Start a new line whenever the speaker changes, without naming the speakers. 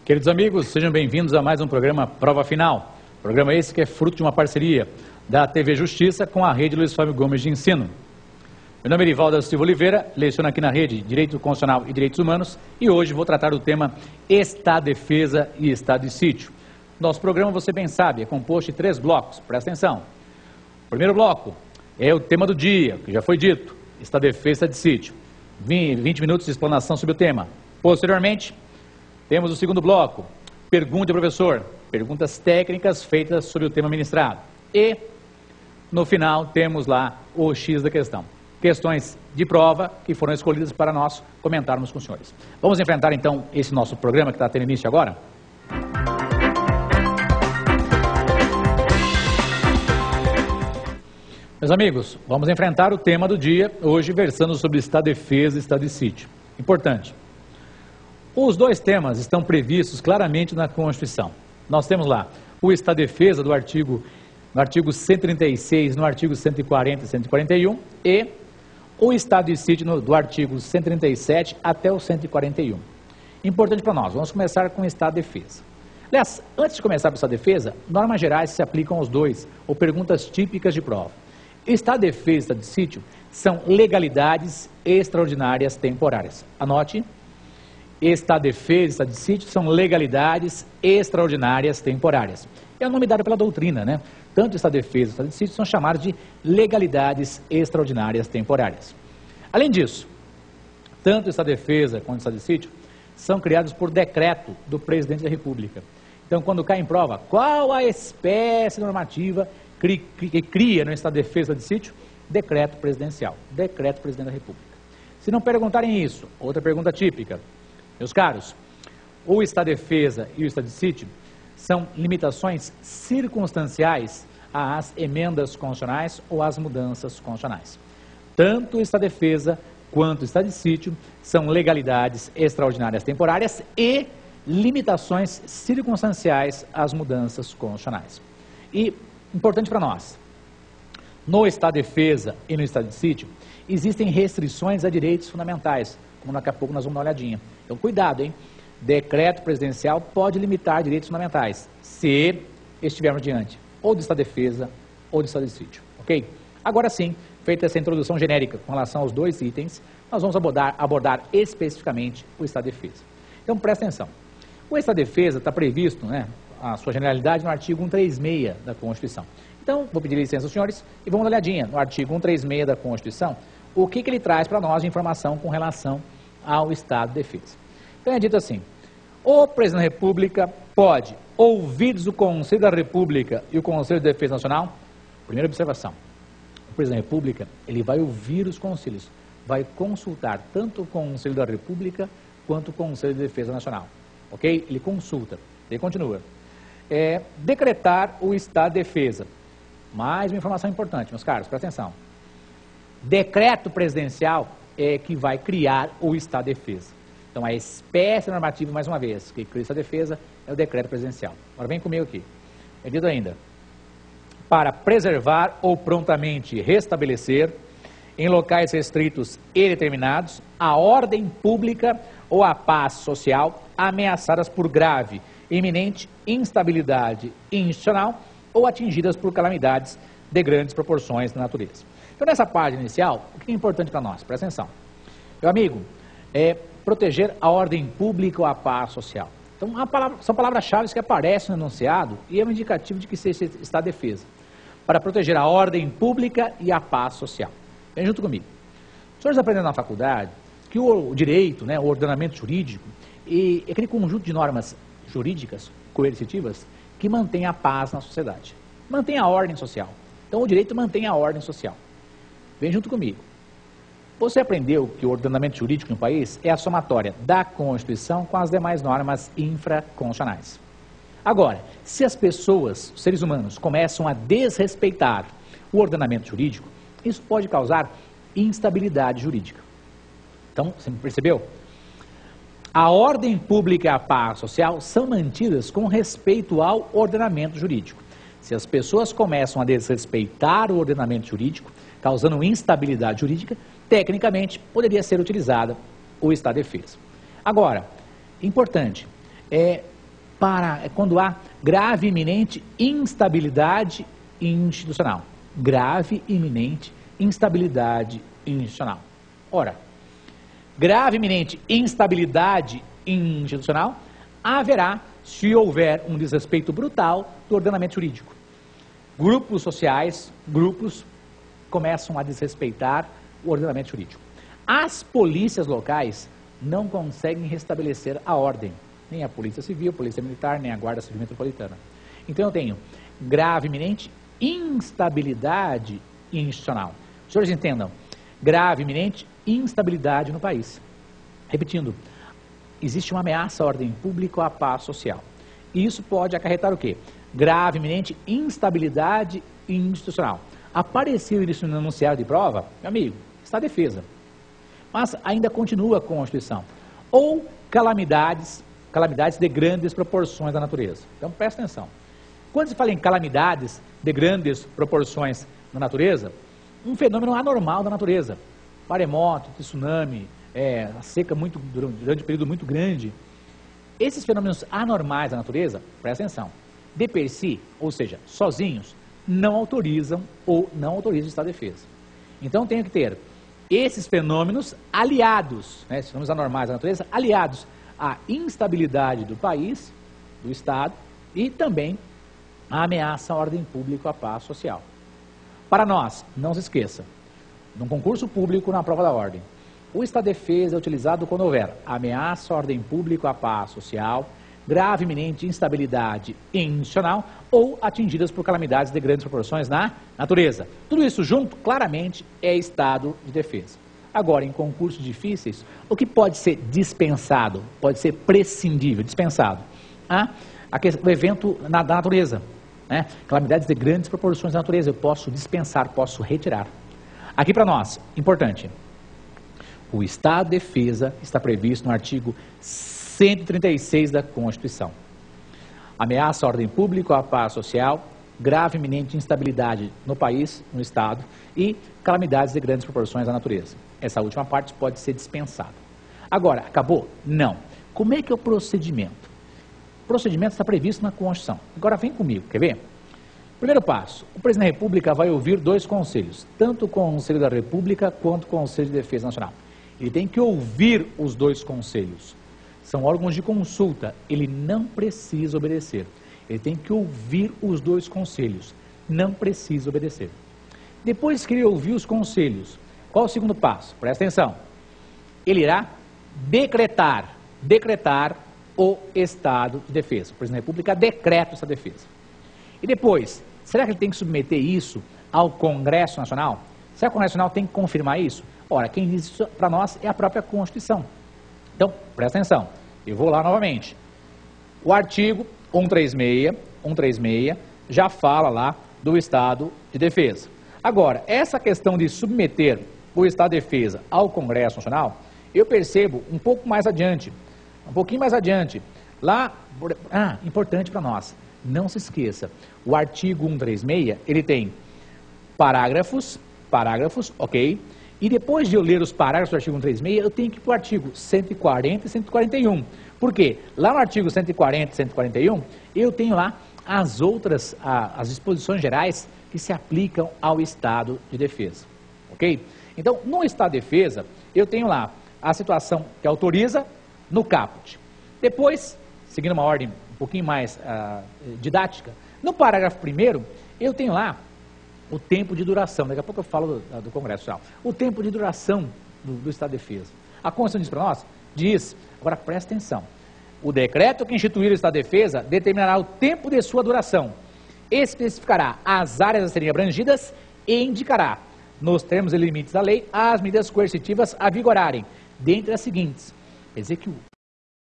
Queridos amigos, sejam bem-vindos a mais um programa Prova Final. Programa esse que é fruto de uma parceria da TV Justiça com a Rede Luiz Flávio Gomes de Ensino. Meu nome é Erivaldo Silva Oliveira, leciono aqui na Rede Direito Constitucional e Direitos Humanos e hoje vou tratar do tema Estado, Defesa e Estado de Sítio. Nosso programa, você bem sabe, é composto de 3 blocos, presta atenção. O primeiro bloco é o tema do dia, que já foi dito, Estado, Defesa e Estado de Sítio. 20 minutos de explanação sobre o tema. Posteriormente, temos o segundo bloco, pergunta ao professor, perguntas técnicas feitas sobre o tema ministrado. E, no final, temos lá o X da questão. Questões de prova que foram escolhidas para nós comentarmos com os senhores. Vamos enfrentar, então, esse nosso programa que está tendo início agora? Meus amigos, vamos enfrentar o tema do dia, hoje versando sobre Estado, Defesa e Estado de Sítio. Importante. Os 2 temas estão previstos claramente na Constituição. Nós temos lá o Estado de Defesa no artigo 136, no artigo 140 e 141 e o Estado de Sítio do artigo 137 até o 141. Importante para nós, vamos começar com o Estado de Defesa. Aliás, antes de começar com o Estado de Defesa, normas gerais se aplicam aos 2, ou perguntas típicas de prova. Estado de Defesa e Estado de Sítio são legalidades extraordinárias temporárias. Anote. Estado de Defesa e Estado de Sítio são legalidades extraordinárias temporárias. É o nome dado pela doutrina, né? Tanto Estado de Defesa e Estado de Sítio são chamados de legalidades extraordinárias temporárias. Além disso, tanto o Estado de Defesa quanto o Estado de Sítio são criados por decreto do Presidente da República. Então, quando cai em prova, qual a espécie normativa que cria no Estado de Defesa e Estado de Sítio? Decreto presidencial, decreto do Presidente da República. Se não perguntarem isso, outra pergunta típica. Meus caros, o Estado de Defesa e o Estado de Sítio são limitações circunstanciais às emendas constitucionais ou às mudanças constitucionais. Tanto o Estado de Defesa quanto o Estado de Sítio são legalidades extraordinárias temporárias e limitações circunstanciais às mudanças constitucionais. E, importante para nós, no Estado de Defesa e no Estado de Sítio, existem restrições a direitos fundamentais, como daqui a pouco nós vamos dar uma olhadinha. Então, cuidado, hein? Decreto presidencial pode limitar direitos fundamentais, se estivermos diante ou do Estado de Defesa ou do Estado de Sítio, ok? Agora sim, feita essa introdução genérica com relação aos 2 itens, nós vamos abordar especificamente o Estado de Defesa. Então, presta atenção. O Estado de Defesa está previsto, né, a sua generalidade no artigo 136 da Constituição. Então, vou pedir licença aos senhores e vamos dar uma olhadinha no artigo 136 da Constituição, o que ele traz para nós de informação com relação ao Estado de Defesa. Então, é dito assim, o Presidente da República pode, ouvidos o Conselho da República e o Conselho de Defesa Nacional, primeira observação, o Presidente da República, ele vai ouvir os conselhos, vai consultar tanto o Conselho da República quanto o Conselho de Defesa Nacional, ok? Ele consulta, ele continua. Decretar o Estado de Defesa. Mais uma informação importante, meus caros, presta atenção. Decreto presidencial é que vai criar o Estado de Defesa. Então, a espécie normativa, mais uma vez, que cria o Estado de Defesa é o decreto presidencial. Agora, vem comigo aqui. É dito ainda, para preservar ou prontamente restabelecer, em locais restritos e determinados, a ordem pública ou a paz social ameaçadas por grave, iminente instabilidade institucional ou atingidas por calamidades de grandes proporções na natureza. Então, nessa página inicial, o que é importante para nós? Presta atenção. Meu amigo, proteger a ordem pública ou a paz social. Então, são palavras-chave que aparecem no enunciado e é um indicativo de que seja Estado de Defesa. Para proteger a ordem pública e a paz social. Vem junto comigo. Os senhores aprenderam na faculdade que o direito, né, o ordenamento jurídico, é aquele conjunto de normas jurídicas, coercitivas, que mantém a paz na sociedade. Mantém a ordem social. Então, o direito mantém a ordem social. Vem junto comigo. Você aprendeu que o ordenamento jurídico no país é a somatória da Constituição com as demais normas infraconstitucionais. Agora, se as pessoas, os seres humanos, começam a desrespeitar o ordenamento jurídico, isso pode causar instabilidade jurídica. Então, você percebeu? A ordem pública e a paz social são mantidas com respeito ao ordenamento jurídico. Se as pessoas começam a desrespeitar o ordenamento jurídico, causando instabilidade jurídica, tecnicamente poderia ser utilizada o Estado de Defesa. Agora, importante, quando há grave e iminente instabilidade institucional. Grave e iminente instabilidade institucional. Ora, grave e iminente instabilidade institucional haverá se houver um desrespeito brutal do ordenamento jurídico. Grupos sociais, grupos começam a desrespeitar o ordenamento jurídico. As polícias locais não conseguem restabelecer a ordem, nem a Polícia Civil, a Polícia Militar, nem a Guarda Civil Metropolitana. Então eu tenho grave, iminente instabilidade institucional. Os senhores entendam, grave, iminente instabilidade no país. Repetindo, existe uma ameaça à ordem pública ou à paz social. E isso pode acarretar o quê? Grave, iminente instabilidade institucional. Apareceu isso no enunciado de prova, meu amigo, está a defesa. Mas ainda continua a Constituição. Ou calamidades de grandes proporções da natureza. Então presta atenção. Quando se fala em calamidades de grandes proporções da natureza, um fenômeno anormal da natureza, maremoto, tsunami, a seca durante um período muito grande, esses fenômenos anormais da natureza, presta atenção, de per si, ou seja, sozinhos, não autorizam o estado de defesa. Então tenho que ter esses fenômenos aliados, esses fenômenos anormais da natureza, aliados à instabilidade do país, do Estado, e também à ameaça à ordem pública, à paz social. Para nós, não se esqueça, num concurso público, na prova da ordem, o estado de defesa é utilizado quando houver ameaça à ordem pública, à paz social, grave, iminente instabilidade institucional ou atingidas por calamidades de grandes proporções na natureza. Tudo isso junto, claramente, é estado de defesa. Agora, em concursos difíceis, o que pode ser dispensado, pode ser prescindível, dispensado? O evento da natureza, calamidades de grandes proporções da natureza, eu posso dispensar, posso retirar. Aqui para nós, importante, o estado de defesa está previsto no artigo 136 da Constituição. Ameaça à ordem pública, à paz social, grave e iminente instabilidade no país, no Estado e calamidades de grandes proporções da natureza. Essa última parte pode ser dispensada. Agora, acabou? Não. Como é que é o procedimento? O procedimento está previsto na Constituição. Agora vem comigo, quer ver? Primeiro passo, o presidente da República vai ouvir dois conselhos, tanto o Conselho da República quanto o Conselho de Defesa Nacional. Ele tem que ouvir os dois conselhos. São órgãos de consulta, ele não precisa obedecer. Ele tem que ouvir os dois conselhos, não precisa obedecer. Depois que ele ouvir os conselhos, qual o segundo passo? Presta atenção. Ele irá decretar o estado de defesa. O presidente da República decreta o estado de defesa. E depois, será que ele tem que submeter isso ao Congresso Nacional? Será que o Congresso Nacional tem que confirmar isso? Ora, quem diz isso para nós é a própria Constituição. Então, presta atenção, eu vou lá novamente. O artigo 136 já fala lá do estado de defesa. Agora, essa questão de submeter o estado de defesa ao Congresso Nacional, eu percebo um pouquinho mais adiante. Lá, importante para nós, não se esqueça, o artigo 136, ele tem parágrafos, ok? E depois de eu ler os parágrafos do artigo 136, eu tenho que ir para o artigo 140 e 141. Por quê? Lá no artigo 140 e 141, eu tenho lá as disposições gerais que se aplicam ao estado de defesa. Ok? Então, no estado de defesa, eu tenho lá a situação que autoriza no caput. Depois, seguindo uma ordem um pouquinho mais didática, no parágrafo 1º, eu tenho lá o tempo de duração. Daqui a pouco eu falo do Congresso Nacional. O tempo de duração do estado de defesa. A Constituição diz para nós? Diz, agora presta atenção, o decreto que instituir o estado de defesa determinará o tempo de sua duração, especificará as áreas a serem abrangidas e indicará, nos termos e limites da lei, as medidas coercitivas a vigorarem, dentre as seguintes. Quer dizer que